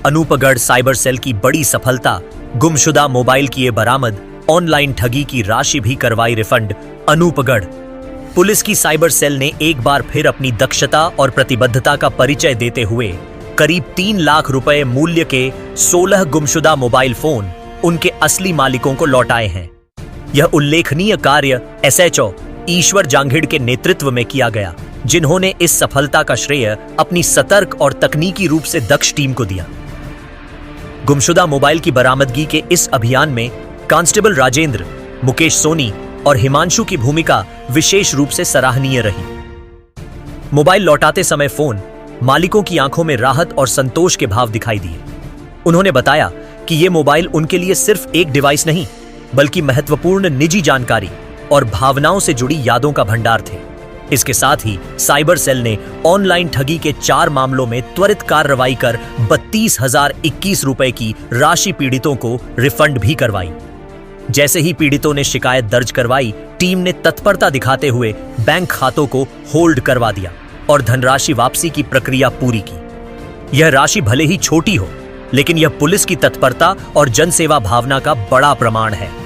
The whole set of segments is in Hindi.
अनूपगढ़ साइबर सेल की बड़ी सफलता, गुमशुदा मोबाइल किए बरामद, ऑनलाइन ठगी की राशि भी करवाई रिफंड। अनूपगढ़ पुलिस की साइबर सेल ने एक बार फिर अपनी दक्षता और प्रतिबद्धता का परिचय देते हुए करीब 3 लाख रुपए मूल्य के 16 गुमशुदा मोबाइल फोन उनके असली मालिकों को लौटाए हैं। यह उल्लेखनीय कार्य एसएचओ ईश्वर जांघिड़ के नेतृत्व में किया गया, जिन्होंने इस सफलता का श्रेय अपनी सतर्क और तकनीकी रूप से दक्ष टीम को दिया। गुमशुदा मोबाइल की बरामदगी के इस अभियान में कांस्टेबल राजेंद्र, मुकेश सोनी और हिमांशु की भूमिका विशेष रूप से सराहनीय रही। मोबाइल लौटाते समय फोन मालिकों की आंखों में राहत और संतोष के भाव दिखाई दिए। उन्होंने बताया कि ये मोबाइल उनके लिए सिर्फ एक डिवाइस नहीं, बल्कि महत्वपूर्ण निजी जानकारी और भावनाओं से जुड़ी यादों का भंडार थे। इसके साथ ही साइबर सेल ने ऑनलाइन ठगी के 4 मामलों में त्वरित कार्रवाई कर 32,021 रुपए की राशि पीड़ितों को रिफंड भी करवाई। जैसे ही पीड़ितों ने शिकायत दर्ज करवाई, टीम ने तत्परता दिखाते हुए बैंक खातों को होल्ड करवा दिया और धनराशि वापसी की प्रक्रिया पूरी की। यह राशि भले ही छोटी हो, लेकिन यह पुलिस की तत्परता और जनसेवा भावना का बड़ा प्रमाण है।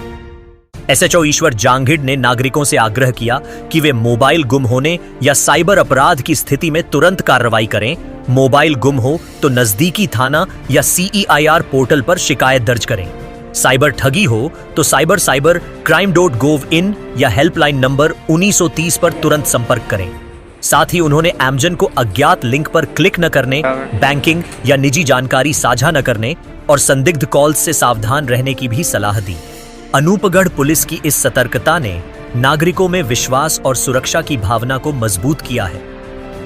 एसएचओ ईश्वर जांघिड़ ने नागरिकों से आग्रह किया कि वे मोबाइल गुम होने या साइबर अपराध की स्थिति में तुरंत कार्रवाई करें। मोबाइल गुम हो तो नजदीकी थाना या CEIR पोर्टल पर शिकायत दर्ज करें। साइबर ठगी हो तो साइबर crime.gov.in या हेल्पलाइन नंबर 1930 पर तुरंत संपर्क करें। साथ ही उन्होंने एमजन को अज्ञात लिंक पर क्लिक न करने, बैंकिंग या निजी जानकारी साझा न करने और संदिग्ध कॉल्स से सावधान रहने की भी सलाह दी। अनूपगढ़ पुलिस की इस सतर्कता ने नागरिकों में विश्वास और सुरक्षा की भावना को मजबूत किया है।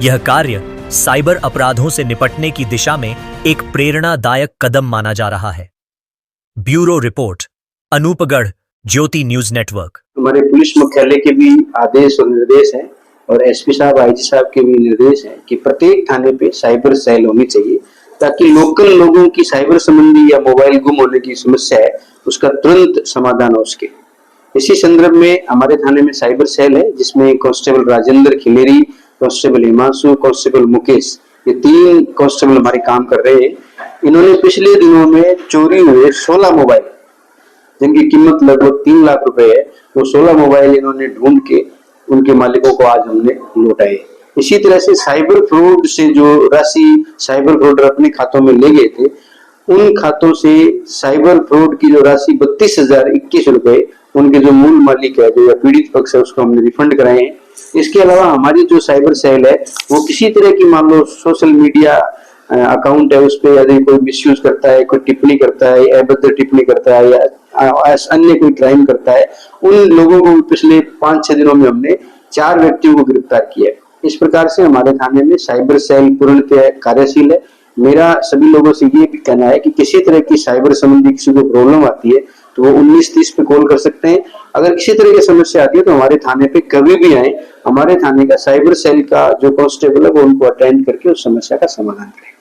यह कार्य साइबर अपराधों से निपटने की दिशा में एक प्रेरणादायक कदम माना जा रहा है। ब्यूरो रिपोर्ट, अनूपगढ़ ज्योति न्यूज नेटवर्क। हमारे पुलिस मुख्यालय के भी आदेश और निर्देश हैं और एसपी साहब, आईजी साहब के भी निर्देश हैं कि प्रत्येक थाने पे साइबर सेल होनी चाहिए, ताकि लोकल लोगों की साइबर संबंधी या मोबाइल गुम होने की समस्या है उसका तुरंत समाधान हो सके। इसी संदर्भ में हमारे थाने में साइबर सेल है, जिसमें constable Rajendra Khileri, constable Himanshu, constable Mukesh, ये 3 कांस्टेबल हमारे काम कर रहे हैं। इन्होंने पिछले दिनों में चोरी हुए 16 मोबाइल, जिनकी कीमत लगभग 3 लाख रुपए है, वो 16 मोबाइल इन्होंने ढूंढ के उनके मालिकों को आज हमने लौटाए। इसी तरह से साइबर फ्रॉड से जो राशि साइबर फ्रॉडर अपने खातों में ले गए थे, उन खातों से साइबर फ्रॉड की जो राशि 32,021 रुपए उनके जो मूल मालिक है, जो पीड़ित पक्ष है, उसको हमने रिफंड कराए हैं। इसके अलावा हमारी जो साइबर सेल है वो किसी तरह की, मान लो सोशल मीडिया अकाउंट है, उस पर यदि कोई मिसयूज करता है, कोई टिप्पणी करता है, अभद्र टिप्पणी करता है या अन्य कोई क्राइम करता है, उन लोगों को पिछले 5-6 दिनों में हमने 4 व्यक्तियों को गिरफ्तार किया है। इस प्रकार से हमारे थाने में साइबर सेल पूर्णतः कार्यशील है। मेरा सभी लोगों से ये भी कहना है कि किसी तरह की साइबर संबंधी किसी को प्रॉब्लम आती है तो वो 1930 पे कॉल कर सकते हैं। अगर किसी तरह की समस्या आती है तो हमारे थाने पे कभी भी आए, हमारे थाने का साइबर सेल का जो कांस्टेबल है वो उनको अटेंड करके उस समस्या का समाधान करें।